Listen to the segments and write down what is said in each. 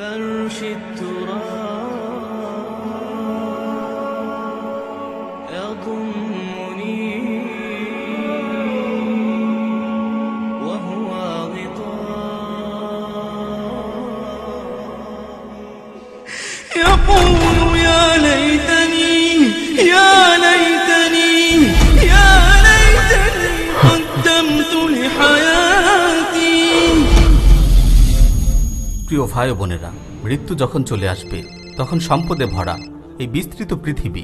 فرش التراب يضمني وهو غطاء يقول يا ليتني يا ليتني يا ليتني قدمت لحياتي। প্রিয় ভাই ও বোনেরা, মৃত্যু যখন চলে আসবে তখন সম্পদে ভরা এই বিস্তৃত পৃথিবী,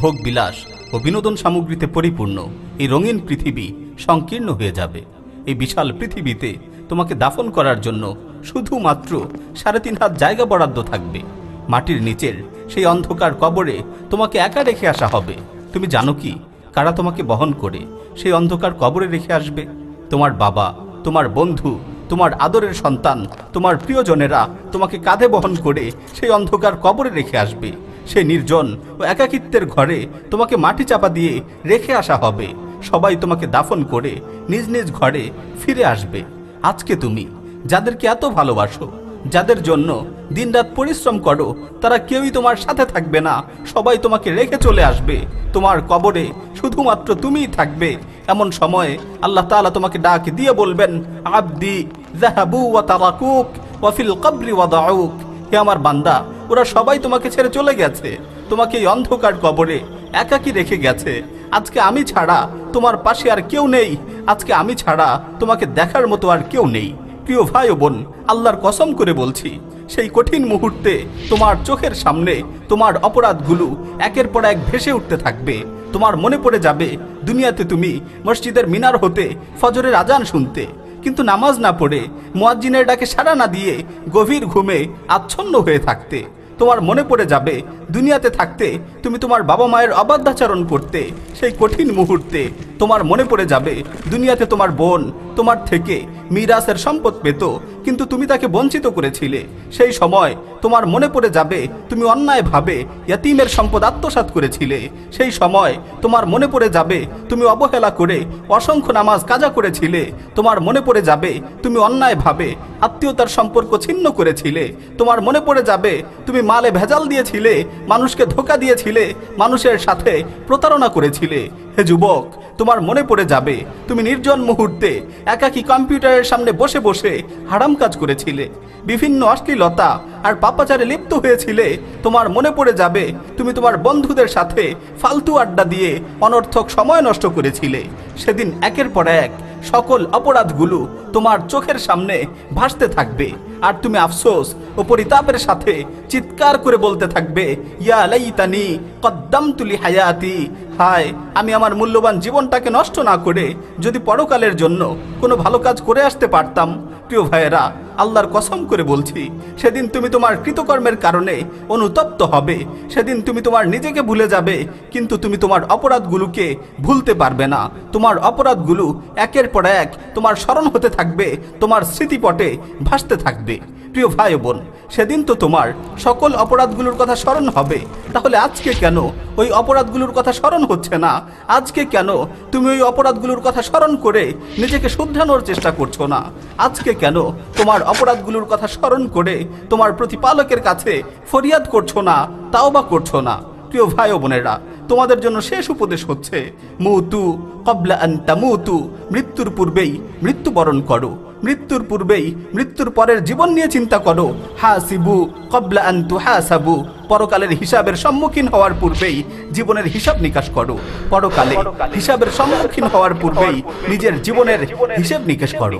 ভোগ বিলাস ও বিনোদন সামগ্রীতে পরিপূর্ণ এই রঙিন পৃথিবী সংকীর্ণ হয়ে যাবে। এই বিশাল পৃথিবীতে তোমাকে দাফন করার জন্য শুধুমাত্র 3.5 হাত জায়গা বরাদ্দ থাকবে। মাটির নিচের সেই অন্ধকার কবরে তোমাকে একা রেখে আসা হবে। তুমি জানো কি কারা তোমাকে বহন করে সেই অন্ধকার কবরে রেখে আসবে? তোমার বাবা, তোমার বন্ধু, তোমার আদরের সন্তান, তোমার প্রিয়জনেরা তোমাকে কাঁধে বহন করে সেই অন্ধকার কবরে রেখে আসবে। সেই নির্জন ও একাকিত্বের ঘরে তোমাকে মাটি চাপা দিয়ে রেখে আসা হবে। সবাই তোমাকে দাফন করে নিজ নিজ ঘরে ফিরে আসবে। আজকে তুমি যাদেরকে এত ভালোবাসো, যাদের জন্য দিনরাত পরিশ্রম করো, তারা কেউই তোমার সাথে থাকবে না। সবাই তোমাকে রেখে চলে আসবে। তোমার কবরে শুধুমাত্র তুমিই থাকবে। এমন সময়ে আল্লাহ তাআলা তোমাকে ডাক দিয়ে বলবেন, আবদি যাহাবু ওয়া তারাকুক ওয়া ফিল কবরি ওয়াদাউক। হে আমার বান্দা, ওরা সবাই তোমাকে ছেড়ে চলে গেছে, তোমাকে এই অন্ধকার কবরে একাকী রেখে গেছে। আজকে আমি ছাড়া তোমার পাশে আর কেউ নেই। আজকে আমি ছাড়া তোমাকে দেখার মতো আর কেউ নেই। প্রিয় ভাই ও বোন, আল্লাহর কসম করে বলছি, সেই কঠিন মুহূর্তে তোমার চোখের সামনে তোমার অপরাধগুলো একের পর এক ভেসে উঠতে থাকবে। তোমার মনে পড়ে যাবে দুনিয়াতে তুমি মসজিদের মিনার হতে ফজরের আজান শুনতে, কিন্তু নামাজ না পড়ে মুয়াজ্জিনের ডাকে সাড়া না দিয়ে গভীর ঘুমে আচ্ছন্ন হয়ে থাকতে। তোমার মনে পড়ে যাবে দুনিয়াতে থাকতে তুমি তোমার বাবা মায়ের অবাধ্যাচরণ করতে। সেই কঠিন মুহূর্তে তোমার মনে পড়ে যাবে দুনিয়াতে তোমার বোন তোমার থেকে মিরাসের সম্পদ পেত, কিন্তু তুমি তাকে বঞ্চিত করেছিলে। সেই সময় তোমার মনে পড়ে যাবে তুমি অন্যায়ভাবে ইয়াতীমের সম্পদ আত্মসাৎ করেছিলে। সেই সময় তোমার মনে পড়ে যাবে তুমি অবহেলা করে অসংখ্য নামাজ কাজা করেছিলে। তোমার মনে পড়ে যাবে তুমি অন্যায়ভাবে আত্মীয়তার সম্পর্ক ছিন্ন করেছিলে। তোমার মনে পড়ে যাবে তুমি মালে ভেজাল দিয়েছিলে, মানুষকে ধোঁকা দিয়েছিলে, মানুষের সাথে প্রতারণা করেছিলে। হে যুবক, তোমার মনে পড়ে যাবে তুমি নির্জন মুহূর্তে একাকী কম্পিউটারের সামনে বসে বসে হারাম কাজ করেছিলে, বিভিন্ন অশ্লীলতা আর পাপাচারে লিপ্ত হয়েছিলে। তোমার মনে পড়ে যাবে তুমি তোমার বন্ধুদের সাথে ফালতু আড্ডা দিয়ে অনর্থক সময় নষ্ট করেছিলে। সেদিন একের পর এক সকল অপরাধগুলো তোমার চোখের সামনে ভাসতে থাকবে, আর তুমি আফসোস ও পরিতাপের সাথে চিৎকার করে বলতে থাকবে, ইয়া লাইতানি কদ্দামতু লিহায়াতি। হায়, আমি আমার মূল্যবান জীবনটাকে নষ্ট না করে যদি পরকালের জন্য কোনো ভালো কাজ করে আসতে পারতাম। প্রিয় ভাইয়েরা, আল্লাহর কসম করে বলছি, সেদিন তুমি তোমার কৃতকর্মের কারণে অনুতপ্ত হবে। সেদিন তুমি তোমার নিজেকে ভুলে যাবে, কিন্তু তুমি তোমার অপরাধগুলোকে ভুলতে পারবে না। তোমার অপরাধগুলো একের পর এক তোমার স্মরণ হতে থাকবে, তোমার স্মৃতিপটে ভাসতে থাকবে। প্রিয় ভাই বোন, সেদিন তো তোমার সকল অপরাধগুলোর কথা স্মরণ হবে, তাহলে আজকে কেন ওই অপরাধগুলোর কথা স্মরণ হচ্ছে না? আজকে কেন তুমি ওই অপরাধগুলোর কথা স্মরণ করে নিজেকে শুধরানোর চেষ্টা করছো না? আজকে কেন তোমার অপরাধগুলোর কথা স্মরণ করে তোমার প্রতিপালকের কাছে ফরিয়াদ করছো না, তাওবা করছো না? প্রিয় ভাই ও বোনেরা, তোমাদের জন্য শেষ উপদেশ হচ্ছে, মুতু ক্বাবলা আন তামুতু। মৃত্যুর পূর্বেই মৃত্যুবরণ করো, মৃত্যুর পূর্বেই মৃত্যুর পরের জীবন নিয়ে চিন্তা করো। হাসিবু ক্বাবলা আন তুহাসাবু। পরকালের হিসাবের সম্মুখীন হওয়ার পূর্বেই জীবনের হিসাব নিকাশ করো। পরকালে হিসাবের সম্মুখীন হওয়ার পূর্বেই নিজের জীবনের হিসাব নিকাশ করো।